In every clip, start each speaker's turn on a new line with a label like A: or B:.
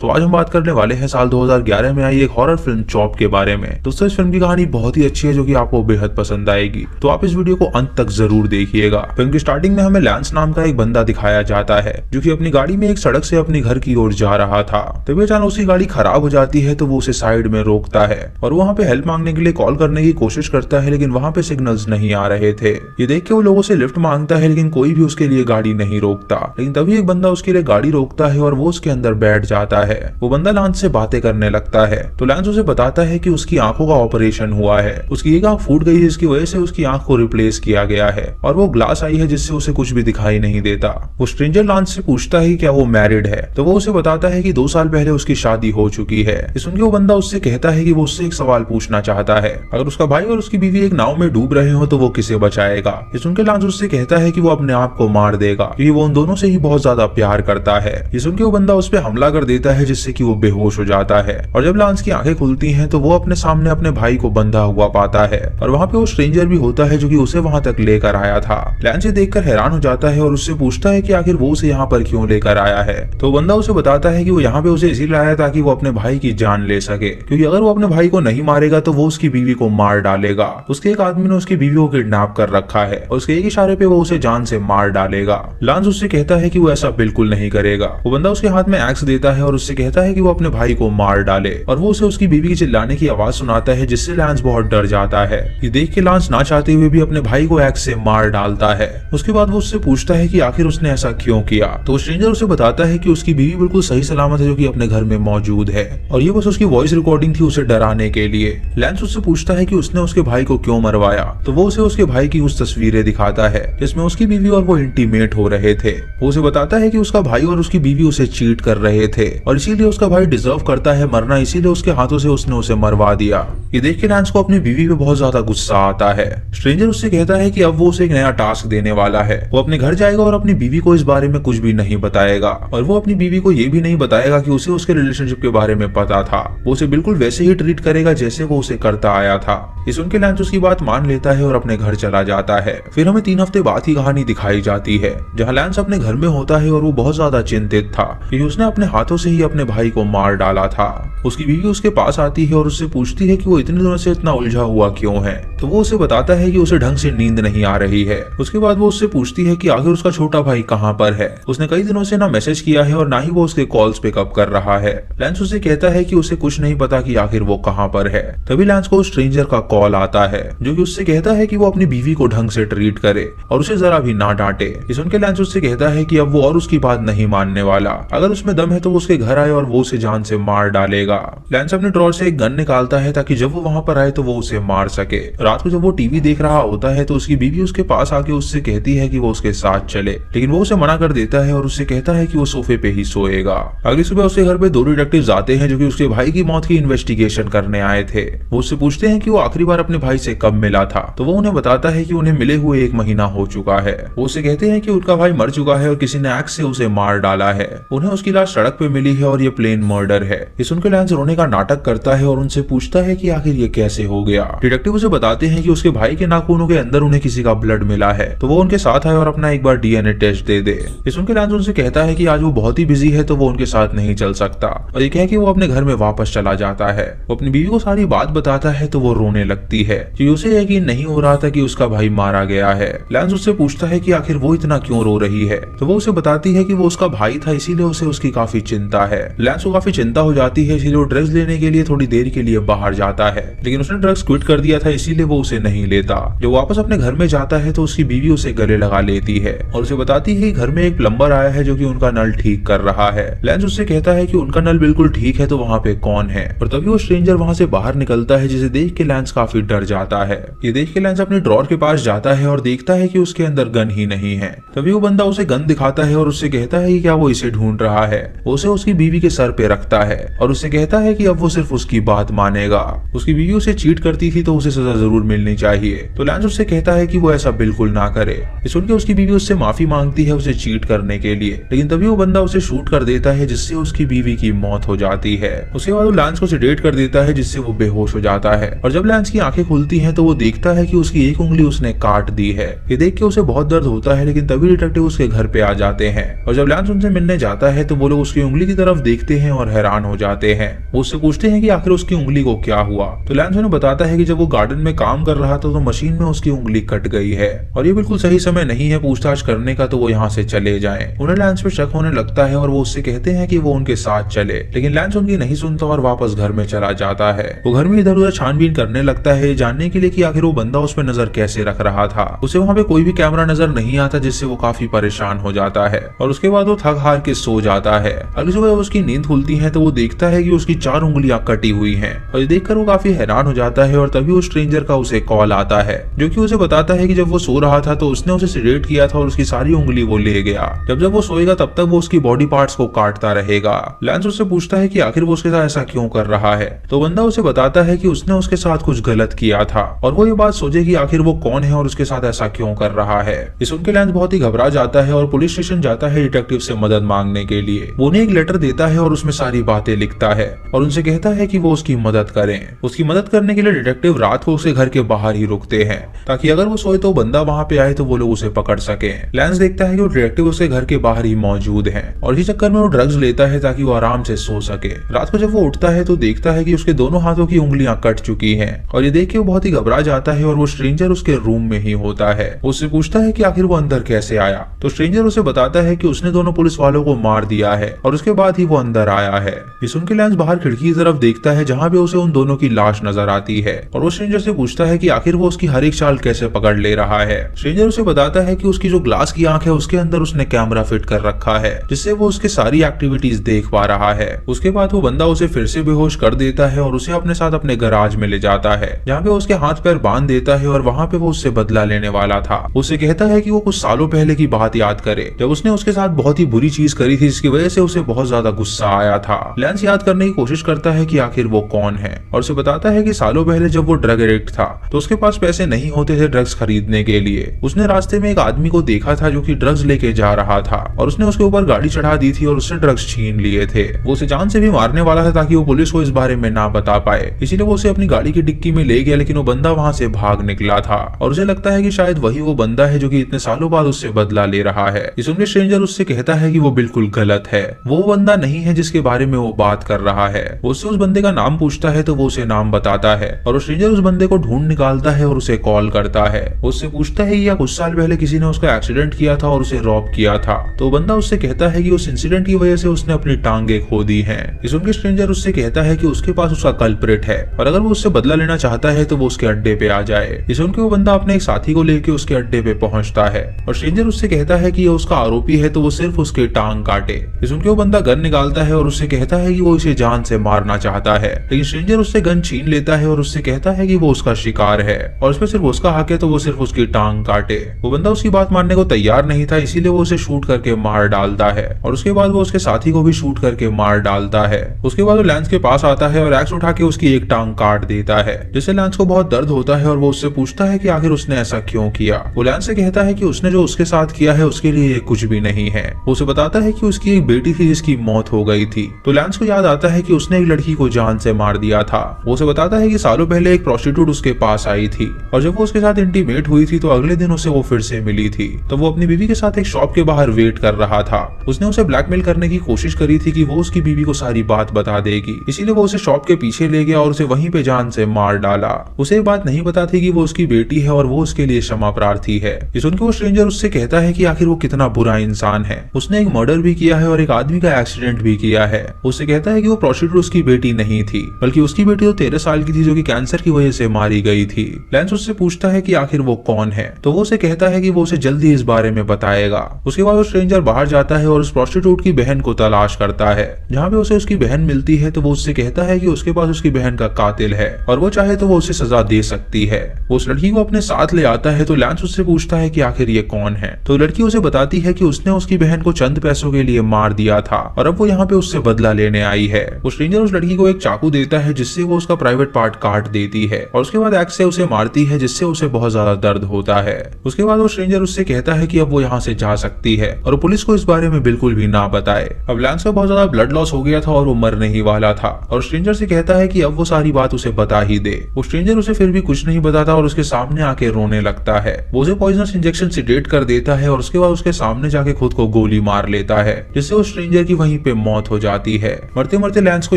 A: तो आज हम बात करने वाले हैं साल 2011 में आई एक हॉरर फिल्म चॉप के बारे में। दोस्तों इस फिल्म की कहानी बहुत ही अच्छी है जो कि आपको बेहद पसंद आएगी, तो आप इस वीडियो को अंत तक जरूर देखिएगा। फिल्म की स्टार्टिंग में हमें लैंस नाम का एक बंदा दिखाया जाता है जो कि अपनी गाड़ी में एक सड़क से अपने घर की ओर जा रहा था। तभी अचानक उसकी गाड़ी खराब हो जाती है तो वो उसे साइड में रोकता है और वहाँ पे हेल्प मांगने के लिए कॉल करने की कोशिश करता है, लेकिन वहाँ पे सिग्नल्स नहीं आ रहे थे। ये देख के वो लोगों से लिफ्ट मांगता है लेकिन कोई भी उसके लिए गाड़ी नहीं रोकता। लेकिन तभी एक बंदा उसके लिए गाड़ी रोकता है और वो उसके अंदर बैठ जाता है। वो बंदा लैंस से बातें करने लगता है तो लैंस उसे बताता है कि उसकी आंखों का ऑपरेशन हुआ है, उसकी एक आंख फूट गई है जिसकी वजह से उसकी आंख को रिप्लेस किया गया है और वो ग्लास आई है जिससे उसे कुछ भी दिखाई नहीं देता। वो स्ट्रेंजर लैंस से पूछता है कि क्या वो मैरिड है, तो वो उसे बताता है कि 2 साल पहले उसकी शादी हो चुकी है। ये सुनकर वो बंदा उससे कहता है कि वो उससे एक सवाल पूछना चाहता है, अगर उसका भाई और उसकी बीवी एक नाव में डूब रहे हो तो वो किसे बचाएगा। ये सुनकर लैंस उससे कहता है कि वो अपने आप को मार देगा क्योंकि वो उन दोनों से ही बहुत ज्यादा प्यार करता है। ये सुनकर वो बंदा उस पर हमला कर देता है जिससे कि वो बेहोश हो जाता है और जब लैंस की आंखें खुलती हैं तो वो अपने सामने अपने भाई को बंधा हुआ पाता है और वहाँ पे वो स्ट्रेंजर भी होता है जो कि उसे वहाँ तक लेकर आया था। लैंस ये देखकर हैरान हो जाता है और उससे पूछता है कि आखिर वो उसे यहाँ पर क्यों लेकर आया है। तो बंदा उसे बताता है कि वो यहाँ पे उसे इसीलिए लाया ताकि वो अपने भाई की जान ले सके, क्योंकि अगर वो अपने भाई को नहीं मारेगा तो वो उसकी बीवी को मार डालेगा। उसके एक आदमी ने उसकी बीवी को किडनैप कर रखा है और उसके एक इशारे पे वो उसे जान से मार डालेगा। लैंस उससे कहता है कि वो ऐसा बिल्कुल नहीं करेगा। वो बंदा उसके हाथ में एक्स देता है और उससे कहता है कि वो अपने भाई को मार डाले और वो उसे उसकी बीवी की चिल्लाने की आवाज सुनाता है जिससे लैंस बहुत डर जाता है। ये देख के लैंस ना चाहते हुए भी अपने भाई को एक्स से मार डालता है। उसके बाद वो उससे पूछता है कि आखिर उसने ऐसा क्यों किया, तो स्ट्रेंजर उसे बताता है कि उसकी बीवी बिल्कुल सही सलामत है जो कि अपने घर में मौजूद है और ये बस उसकी वॉइस रिकॉर्डिंग थी उसे डराने के लिए। लैंस उससे पूछता है कि उसने उसके भाई को क्यों मरवाया, तो वो उसे उसके भाई की कुछ तस्वीरें दिखाता है जिसमें उसकी बीवी और वो इंटीमेट हो रहे थे। वो उसे बताता है कि उसका भाई और उसकी बीवी उसे चीट कर रहे थे और इसीलिए उसका भाई डिजर्व करता है मरना, इसीलिए उसके हाथों से उसने उसे मरवा दिया। ये देख के लैंस को अपनी बीवी पे बहुत ज्यादा गुस्सा आता है। स्ट्रेंजर उससे कहता है कि अब वो उसे एक नया टास्क देने वाला है। वो अपने घर जाएगा और अपनी बीवी को इस बारे में कुछ भी नहीं बताएगा और वो अपनी बीवी को ये भी नहीं बताएगा कि उसे उसके रिलेशनशिप के बारे में पता था। वो उसे बिल्कुल वैसे ही ट्रीट करेगा जैसे वो उसे करता आया था। ये सुन के लैंस उसकी बात मान लेता है और अपने घर चला जाता है। फिर हमें 3 हफ्ते बाद की कहानी दिखाई जाती है जहाँ लैंस अपने घर में होता है और वो बहुत ज्यादा चिंतित था क्योंकि उसने अपने हाथों से ही अपने भाई को मार डाला था। उसकी बीवी उसके पास आती है और उससे पूछती है कि वो इतने दिनों से इतना उलझा हुआ क्यों है, तो वो उसे बताता है कि उसे ढंग से नींद नहीं आ रही है। उसके बाद वो उससे पूछती है कि आखिर उसका छोटा भाई कहाँ पर है। उसने कई दिनों से ना मैसेज किया है और ना ही वो उसके कॉल्स पिकअप कर रहा है। लैंस उसे कहता है कि उसे कुछ नहीं पता कि आखिर वो कहाँ पर है। तभी लैंस को स्ट्रेंजर का कॉल आता है जो कि उससे कहता है कि वो अपनी बीवी को ढंग से ट्रीट करे और उसे जरा भी ना डांटे। ये सुनकर लैंस उससे कहता है कि अब वो और उसकी बात नहीं मानने वाला, अगर उसमें दम है तो वो उसके घर आए और वो उसे जान से मार डालेगा। लैंस अपने ड्रॉर से एक गन निकालता है ताकि जब वो वहाँ पर आए तो वो उसे मार सके। रात को जब वो टीवी देख रहा होता है तो उसकी बीवी उसके पास आके उससे कहती है कि वो उसके साथ चले, लेकिन वो उसे मना कर देता है और उससे कहता है कि वो सोफे पे ही सोएगा। अगली सुबह उसके घर पे 2 डिटेक्टिव्स आते हैं जो कि उसके भाई की मौत की इन्वेस्टिगेशन करने आए थे। वो उससे पूछते हैं कि वो आखिरी बार अपने भाई से कब मिला था, तो वो उन्हें बताता है कि उन्हें मिले हुए 1 महीना हो चुका है। वो उसे कहते हैं कि उनका भाई मर चुका है और किसी ने एक्स से उसे मार डाला है। उन्हें उसकी लाश सड़क पे मिली है और ये प्लेन मर्डर है। ये सुनकर लैंस रोने का नाटक करता है और उनसे पूछता है कि आखिर ये कैसे हो गया। डिटेक्टिव उसे बताते हैं कि उसके भाई के नाखूनों के अंदर उन्हें किसी का ब्लड मिला है, तो वो उनके साथ आए और अपना एक बार डीएनए टेस्ट दे दे। ये सुनकर लैंस उनसे कहता है कि आज वो बहुत ही बिजी है तो वो उनके साथ नहीं चल सकता और ये कह के वो अपने घर में वापस चला जाता है। वो अपनी बीवी को सारी बात बताता है तो वो रोने लगती है क्योंकि उसे यकीन नहीं हो रहा था कि उसका भाई मारा गया है। लैंस उससे पूछता है कि आखिर वो इतना क्यों रो रही है, तो वो उसे बताती है कि वो उसका भाई था इसीलिए उसे उसकी काफी चिंता है। लैंस को काफी चिंता हो जाती है इसीलिए वो ड्रग्स लेने के लिए थोड़ी देर के लिए बाहर जाता है, लेकिन उसने ड्रग्स क्विट कर दिया था इसीलिए वो उसे नहीं लेता। जब वापस अपने घर में जाता है तो उसकी बीवी उसे गले लगा लेती है और उसे बताती है कि घर में एक प्लम्बर आया है जो कि उनका नल ठीक कर रहा है। लैंस उससे कहता है कि उनका नल बिल्कुल ठीक है तो वहाँ पे कौन है, और तभी वो स्ट्रेंजर वहाँ से बाहर निकलता है जिसे देख के लैंस काफी डर जाता है। ये देख के लैंस अपने ड्रॉर के पास जाता है और देखता है कि उसके अंदर गन ही नहीं है। तभी वो बंदा उसे गन दिखाता है और उससे कहता है कि क्या वो इसे ढूंढ रहा है। वो उसे उसकी बीवी के सर पे रखता है और उससे कहता है कि अब वो सिर्फ उसकी बात मानेगा। उसकी बीवी उसे चीट करती थी तो उसे सजा जरूर मिलनी चाहिए, तो लैंस उससे कहता है कि वो ऐसा बिल्कुल ना करे। ये सुनकर उसकी बीवी उससे माफी मांगती है उसे चीट करने के लिए, लेकिन तभी वो बंदा उसे शूट कर देता है जिससे उसकी बीवी की मौत हो जाती है। उसके बाद वो लैंस को सेडेट कर देता है जिससे वो बेहोश हो जाता है और जब लैंस की आंखें खुलती हैं तो वो देखता है कि उसकी एक उंगली उसने काट दी है। ये देख के उसे बहुत दर्द होता है, लेकिन तभी डिटेक्टिव उसके घर पे आ जाते हैं और जब लैंस उनसे मिलने जाता है तो वो लोग उसकी उंगली की तरफ तरफ देखते हैं और हैरान हो जाते हैं। वो उससे पूछते हैं कि आखिर उसकी उंगली को क्या हुआ। तो लैंस उन्हें बताता है कि जब वो गार्डन में काम कर रहा था तो मशीन में उसकी उंगली कट गई है और ये बिल्कुल सही समय नहीं है पूछताछ करने का, तो वो यहाँ से चले जाएं। उन्हें लैंस पे शक होने लगता है और वो उससे कहते हैं कि वो उनके साथ चले, लेकिन लैंस उनकी नहीं सुनता और वापस घर में चला जाता है। वो घर में इधर उधर छानबीन करने लगता है जानने के लिए कि आखिर वो बंदा उस पर नजर कैसे रख रहा था। उसे वहाँ पे कोई भी कैमरा नजर नहीं आता, जिससे वो काफी परेशान हो जाता है और उसके बाद वो थक हार के सो जाता है। अगली सुबह जब उसकी नींद खुलती है तो वो देखता है कि उसकी 4 उंगलियां कटी हुई हैं और ये देखकर वो काफी हैरान हो जाता है। और तभी उस स्ट्रेंजर का उसे कॉल आता है जो कि उसे बताता है कि जब वो सो रहा था तो उसने उसे सेडेट किया था और उसकी सारी उंगली वो ले गया। जब वो सोएगा तब तक वो उसकी बॉडी पार्ट्स को काटता रहेगा। लैंस उससे पूछता है कि आखिर वो उसके साथ ऐसा क्यों कर रहा है, तो बंदा उसे बताता है कि उसने उसके साथ कुछ गलत किया था और वो ये बात सोचे कि आखिर वो कौन है और उसके साथ ऐसा क्यों कर रहा है। ये सुनकर लैंस बहुत ही घबरा जाता है और पुलिस स्टेशन जाता है डिटेक्टिव से मदद मांगने के लिए। वो उन्हें एक लेटर देता है और उसमें सारी बातें लिखता है और उनसे कहता है कि वो उसकी मदद करें। उसकी मदद करने के लिए डिटेक्टिव रात को उसे घर के बाहर ही रुकते हैं ताकि अगर वो सोए तो बंदा वहाँ पे आए तो वो लोग उसे पकड़ सके। लैंस देखता है कि वो डिटेक्टिव उसके घर के बाहर ही मौजूद है और इसी चक्कर में वो ड्रग्स लेता है ताकि वो आराम से सो सके। रात को जब वो उठता है तो देखता है कि उसके दोनों हाथों की उंगलियां कट चुकी हैं और ये देख के वो बहुत ही घबरा जाता है और वो स्ट्रेंजर उसके रूम में ही होता है। उससे पूछता है कि आखिर वो अंदर कैसे आया, तो स्ट्रेंजर उसे बताता है कि उसने दोनों पुलिस वालों को मार दिया है और उसके बाद ही वो अंदर आया है। ये सुन के लैंस बाहर खिड़की की तरफ देखता है जहाँ पे उसे उन दोनों की लाश नजर आती है और वो स्ट्रेंजर से पूछता है कि आखिर वो उसकी हर एक चाल कैसे पकड़ ले रहा है। स्ट्रेंजर उसे बताता है कि उसकी जो ग्लास की आंख है उसके अंदर उसने कैमरा फिट कर रखा है जिससे वो उसके सारी एक्टिविटीज देख पा रहा है। उसके बाद वो बंदा उसे फिर से बेहोश कर देता है और उसे अपने साथ अपने गैराज में ले जाता है जहाँ पे उसके हाथ पैर बांध देता है और वहाँ पे वो उससे बदला लेने वाला था। उसे कहता है कि वो कुछ सालों पहले की बात याद करे जब उसने उसके साथ बहुत ही बुरी चीज करी थी जिसकी वजह से उसे बहुत ज्यादा गुस्सा आया था। लैंस याद करने की कोशिश करता है कि आखिर वो कौन है और उसे बताता है कि सालों पहले जब वो ड्रग एडिक्ट था तो उसके पास पैसे नहीं होते थे ड्रग्स खरीदने के लिए। उसने रास्ते में एक आदमी को देखा था जो कि ड्रग्स लेके जा रहा था और उसने उसके ऊपर गाड़ी चढ़ा दी थी और उसने ड्रग्स छीन लिए थे। वो उसे जान से भी मारने वाला था ताकि वो पुलिस को इस बारे में ना बता पाए, इसीलिए वो उसे अपनी गाड़ी की डिक्की में ले गया, लेकिन वो बंदा वहां से भाग निकला था और उसे लगता है कि शायद वही वो बंदा है जो कि इतने सालों बाद उससे बदला ले रहा है। इस उनके स्ट्रेंजर उससे कहता है कि वो बिल्कुल गलत है, वो बंदा नहीं है जिसके बारे में वो बात कर रहा है। वो उससे उस बंदे का नाम पूछता है तो वो उसे नाम बताता है और वो स्ट्रेंजर उस बंदे को ढूंढ निकालता है और उसे कॉल करता है। उससे पूछता है या कुछ साल पहले किसी ने उसका एक्सीडेंट किया था और उसे रॉब किया था, तो बंदा उससे कहता है कि उस इंसिडेंट की वजह से उसने अपनी टांगे खो दी हैं। इस उनके स्ट्रेंजर उससे कहता है कि उसके पास उसका कल्प्रिट है और अगर वो उससे बदला लेना चाहता है तो वो उसके अड्डे पे आ जाए। इस उनके वो बंदा अपने एक साथी को लेके उसके अड्डे पे पहुंचता है और स्ट्रेंजर उससे कहता है कि ये उसका आरोपी है तो वो सिर्फ उसके टांग काटे। इस उनके वो बंदा गन निकालता है और उससे कहता है कि वो इसे जान से मारना चाहता है, लेकिन स्ट्रेंजर उससे गन छीन लेता है और उससे कहता है कि वो उसका शिकार है और उसमें सिर्फ उसका हक है तो वो सिर्फ उसकी टांग काटे। वो बंदा उसकी बात मानने को तैयार नहीं था, इसीलिए वो उसे शूट करके मार डालता है और उसके बाद वो उसके साथी को भी शूट करके मार डालता है। उसके बाद वो लैंस के पास आता है और एक्स उठा के उसकी एक टांग काट देता है, जिससे लैंस को बहुत दर्द होता है और वो उससे पूछता है कि आखिर उसने ऐसा क्यों किया। वो लैंस से कहता है कि उसने जो उसके साथ किया है उसके लिए ये कुछ भी नहीं है। वो उसे बताता है कि उसकी एक बेटी थी जिसकी मौत हो गई थी, तो लैंस को याद आता है कि उसने एक लड़की को जान से मार दिया था। वो उसे बताता है कि सालों पहले एक प्रोस्टिट्यूट उसके पास आई थी और जब वो उसके साथ इंटीमेट हुई थी तो अगले दिन उसे वो फिर से मिली थी। तो वो अपनी बीवी के साथ एक शॉप के बाहर वेट कर रहा था। उसने उसे ब्लैकमेल करने की कोशिश करी थी कि वो उसकी बीवी को सारी बात बता देगी, इसीलिए वो उसे शॉप के पीछे ले गया और उसे वहीं पे जान से मार डाला। उसे ये बात नहीं पता थी कि वो उसकी बेटी है और वो उसके लिए क्षमा प्रार्थी है। ये सुनकर वो स्ट्रेंजर उससे कहता है कि आखिर वो कितना बुरा इंसान है, उसने एक मर्डर भी किया है और एक आदमी का एक्सीडेंट भी किया है। उससे कहता है कि वो प्रोस्टिट्यूट उसकी बेटी नहीं थी, बल्कि उसकी बेटी तो 13 साल की थी जो कि कैंसर की वजह से मारी गई थी। लैंस उससे पूछता है कि आखिर वो कौन है, तो वो उसे कहता है कि वो उसे जल्दी इस बारे में बताएगा। उसके बाद वो स्ट्रेंजर बाहर जाता है और उस प्रोस्टिट्यूट की बहन को तलाश करता है। जहाँ पे उसे उसकी बहन मिलती है तो वो उससे कहता है कि उसके पास उसकी बहन का कातिल है और वो चाहे तो वो उसे सजा दे सकती है। वो उस लड़की को अपने साथ ले आता है तो लैंस उससे पूछता है कि आखिर ये कौन है, तो लड़की उसे बताती है कि उसने उसकी बहन को चंद पैसों के लिए मार दिया था और अब वो यहाँ पे उससे बदला लेने आई है। वो स्ट्रेंजर उस लड़की को एक चाकू देता है जिससे वो उसका प्राइवेट पार्ट काट देती है और उसके बाद एक्स से उसे मारती है जिससे उसे बहुत ज्यादा दर्द होता है। उसके बाद वो स्ट्रेंजर उससे कहता है कि अब वो यहाँ से जा सकती है और पुलिस को इस बारे में बिल्कुल भी ना बताए। अब लैंस को बहुत ज्यादा ब्लड लॉस हो गया था और वो मरने ही वाला था और स्ट्रेंजर से कहता है कि अब वो सारी बात उसे बता ही दे। वो स्ट्रेंजर उसे फिर भी कुछ नहीं बताता और उसके सामने आके रोने लगता है। वो उसे पॉइजनस इंजेक्शन सिडेट कर देता है और उसके बाद उसके सामने जाके खुद को गोली मार लेता है, जिससे वो स्ट्रेंजर की वहीं वहीं पे मौत हो जाती है। मरते मरते लैंस को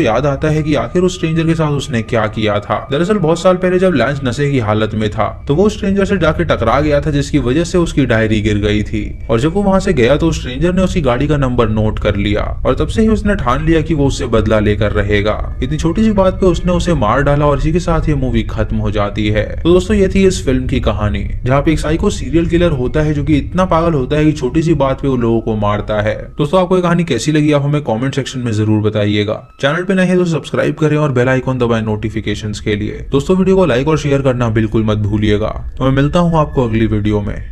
A: याद आता है कि आखिर उस स्ट्रेंजर के साथ उसने क्या किया था। दरअसल बहुत साल पहले जब लैंस नशे की हालत में था तो वो स्ट्रेंजर से जाके टकरा गया था, जिसकी वजह से उसकी डायरी गिर गई थी। और जब वो वहां से गया तो स्ट्रेंजर ने उसकी गाड़ी का नंबर नोट कर लिया और तब से ही उसने ठान लिया कि वो उससे बदला लेकर रहेगा। इतनी छोटी सी बात पे उसने उसे मार डाला और इसी के साथ ये मूवी खत्म हो जाती है। तो दोस्तों ये थी इस फिल्म की कहानी, जहाँ पे एक साइको सीरियल किलर होता है जो कि इतना पागल होता है कि छोटी सी बात पे वो लोगों को मारता है। दोस्तों आपको ये कहानी कैसी लगी आप हमें कमेंट सेक्शन में जरूर बताइएगा। चैनल पे नए हैं तो सब्सक्राइब करें और बेल आइकॉन दबाएं नोटिफिकेशंस के लिए। दोस्तों वीडियो को लाइक और शेयर करना बिल्कुल मत भूलिएगा। तो मैं मिलता हूँ आपको अगली वीडियो में।